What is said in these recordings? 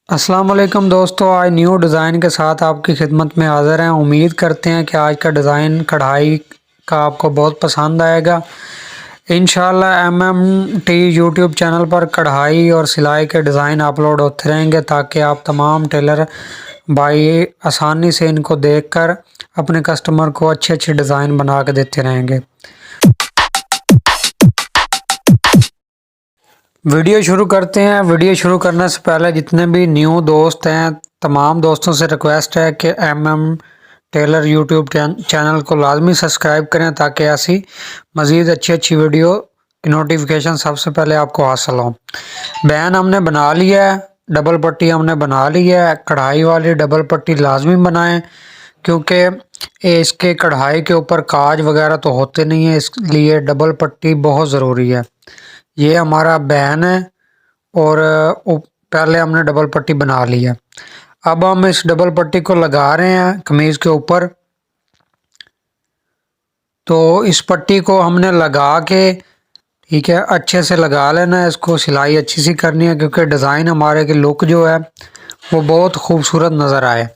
अस्सलाम वालेकुम दोस्तों, आज न्यू डिज़ाइन के साथ आपकी खिदमत में हाज़िर हैं। उम्मीद करते हैं कि आज का डिज़ाइन कढ़ाई का आपको बहुत पसंद आएगा। इंशाल्लाह MMT यूट्यूब चैनल पर कढ़ाई और सिलाई के डिज़ाइन अपलोड होते रहेंगे ताकि आप तमाम टेलर भाई आसानी से इनको देखकर अपने कस्टमर को अच्छे अच्छे डिज़ाइन बना के देते रहेंगे। वीडियो शुरू करते हैं। वीडियो शुरू करने से पहले जितने भी न्यू दोस्त हैं तमाम दोस्तों से रिक्वेस्ट है कि MM टेलर यूट्यूब चैनल को लाजमी सब्सक्राइब करें ताकि ऐसी मज़ीद अच्छी वीडियो की नोटिफिकेशन सबसे पहले आपको हासिल हो। बैन हमने बना लिया है, डबल पट्टी हमने बना ली है। कढ़ाई वाली डबल पट्टी लाजमी बनाएं क्योंकि इसके कढ़ाई के ऊपर काज वगैरह तो होते नहीं है, इसलिए डबल पट्टी बहुत ज़रूरी है। ये हमारा बैन है और पहले हमने डबल पट्टी बना ली है। अब हम इस डबल पट्टी को लगा रहे हैं कमीज के ऊपर। तो इस पट्टी को हमने लगा के ठीक है अच्छे से लगा लेना है। इसको सिलाई अच्छी सी करनी है क्योंकि डिज़ाइन हमारे की लुक जो है वो बहुत खूबसूरत नज़र आए।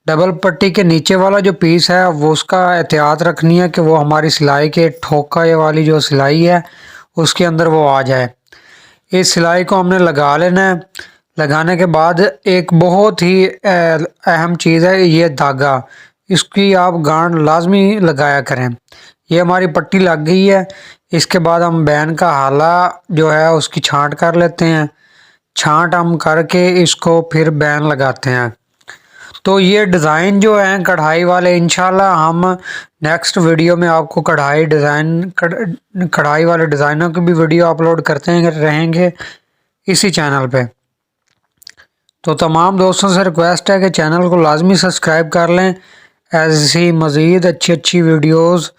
डबल पट्टी के नीचे वाला जो पीस है वो उसका एहतियात रखनी है कि वो हमारी सिलाई के ठोका वाली जो सिलाई है उसके अंदर वो आ जाए। इस सिलाई को हमने लगा लेना है। लगाने के बाद एक बहुत ही अहम चीज़ है ये धागा, इसकी आप गांठ लाजमी लगाया करें। ये हमारी पट्टी लग गई है। इसके बाद हम बैन का हाला जो है उसकी छांट कर लेते हैं। छांट हम करके इसको फिर बैन लगाते हैं। तो ये डिज़ाइन जो है कढ़ाई वाले इंशाल्लाह हम नेक्स्ट वीडियो में आपको कढ़ाई वाले डिज़ाइनों की भी वीडियो अपलोड करते रहेंगे इसी चैनल पे। तो तमाम दोस्तों से रिक्वेस्ट है कि चैनल को लाजमी सब्सक्राइब कर लें। ऐसी मज़ीद अच्छी वीडियोस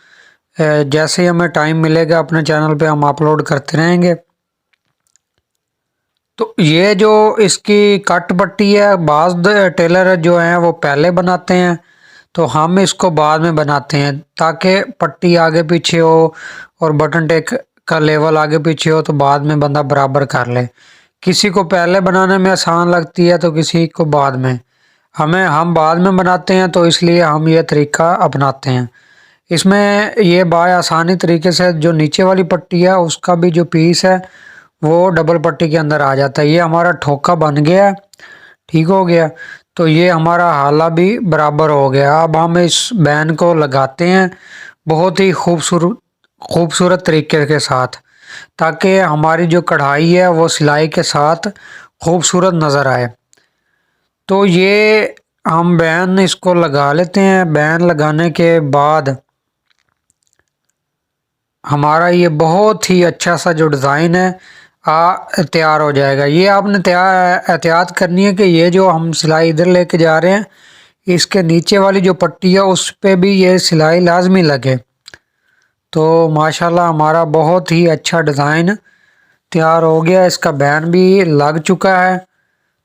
जैसे ही हमें टाइम मिलेगा अपने चैनल पे हम अपलोड करते रहेंगे। तो ये जो इसकी कट पट्टी है बाज़ टेलर जो हैं वो पहले बनाते हैं, तो हम इसको बाद में बनाते हैं ताकि पट्टी आगे पीछे हो और बटन टेक का लेवल आगे पीछे हो तो बाद में बंदा बराबर कर ले। किसी को पहले बनाने में आसान लगती है तो किसी को बाद में। हम बाद में बनाते हैं तो इसलिए हम ये तरीका अपनाते हैं। इसमें ये बाय आसानी तरीके से जो नीचे वाली पट्टी है उसका भी जो पीस है वो डबल पट्टी के अंदर आ जाता है। ये हमारा ठोका बन गया, ठीक हो गया। तो ये हमारा हाला भी बराबर हो गया। अब हम इस बैन को लगाते हैं बहुत ही खूबसूरत तरीके के साथ ताकि हमारी जो कढ़ाई है वो सिलाई के साथ खूबसूरत नज़र आए। तो ये हम बैन इसको लगा लेते हैं। बैन लगाने के बाद हमारा ये बहुत ही अच्छा सा जो डिज़ाइन है तैयार हो जाएगा। ये आपने एहतियात करनी है कि ये जो हम सिलाई इधर लेके जा रहे हैं इसके नीचे वाली जो पट्टी है उस पे भी ये सिलाई लाजमी लगे। तो माशाल्लाह हमारा बहुत ही अच्छा डिज़ाइन तैयार हो गया। इसका बैन भी लग चुका है।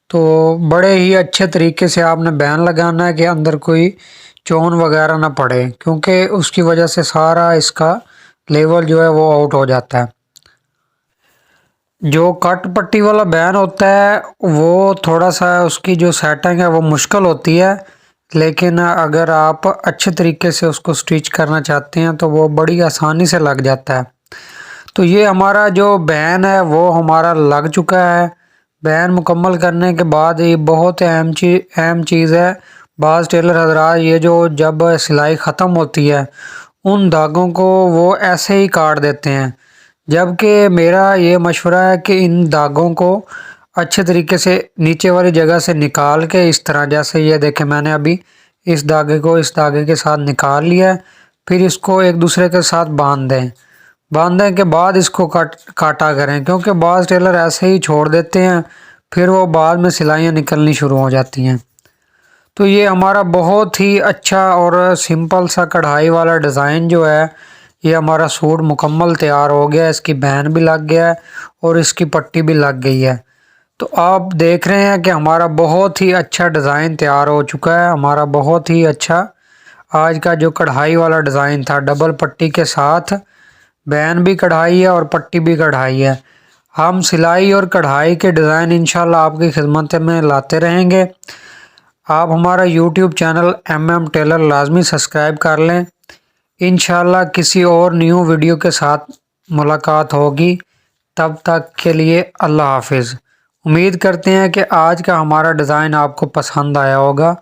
तो बड़े ही अच्छे तरीके से आपने बैन लगाना है कि अंदर कोई चोन वगैरह ना पड़े क्योंकि उसकी वजह से सारा इसका लेवल जो है वो आउट हो जाता है। जो कट पट्टी वाला बैन होता है वो थोड़ा सा उसकी जो सेटिंग है वो मुश्किल होती है, लेकिन अगर आप अच्छे तरीके से उसको स्टिच करना चाहते हैं तो वो बड़ी आसानी से लग जाता है। तो ये हमारा जो बैन है वो हमारा लग चुका है। बैन मुकम्मल करने के बाद ये बहुत अहम चीज़ है। बाज़ टेलर हजरात ये जो जब सिलाई ख़त्म होती है उन धागों को वो ऐसे ही काट देते हैं, जबकि मेरा ये मशवरा है कि इन धागों को अच्छे तरीके से नीचे वाली जगह से निकाल के इस तरह, जैसे ये देखें मैंने अभी इस धागे को इस धागे के साथ निकाल लिया है, फिर इसको एक दूसरे के साथ बांध दें। बांधने के बाद इसको काटा करें क्योंकि बाज़ टेलर ऐसे ही छोड़ देते हैं फिर वो बाद में सिलाइयाँ निकलनी शुरू हो जाती हैं। तो ये हमारा बहुत ही अच्छा और सिंपल सा कढ़ाई वाला डिज़ाइन जो है ये हमारा सूट मुकम्मल तैयार हो गया। इसकी बैन भी लग गया है और इसकी पट्टी भी लग गई है। तो आप देख रहे हैं कि हमारा बहुत ही अच्छा डिज़ाइन तैयार हो चुका है। हमारा बहुत ही अच्छा आज का जो कढ़ाई वाला डिज़ाइन था डबल पट्टी के साथ बैन भी कढ़ाई है और पट्टी भी कढ़ाई है। हम सिलाई और कढ़ाई के डिज़ाइन इंशाल्लाह आपकी खिदमत में लाते रहेंगे। आप हमारा यूट्यूब चैनल MM टेलर लाजमी सब्सक्राइब कर लें। इंशाल्लाह किसी और न्यू वीडियो के साथ मुलाकात होगी। तब तक के लिए अल्लाह हाफिज़। उम्मीद करते हैं कि आज का हमारा डिज़ाइन आपको पसंद आया होगा।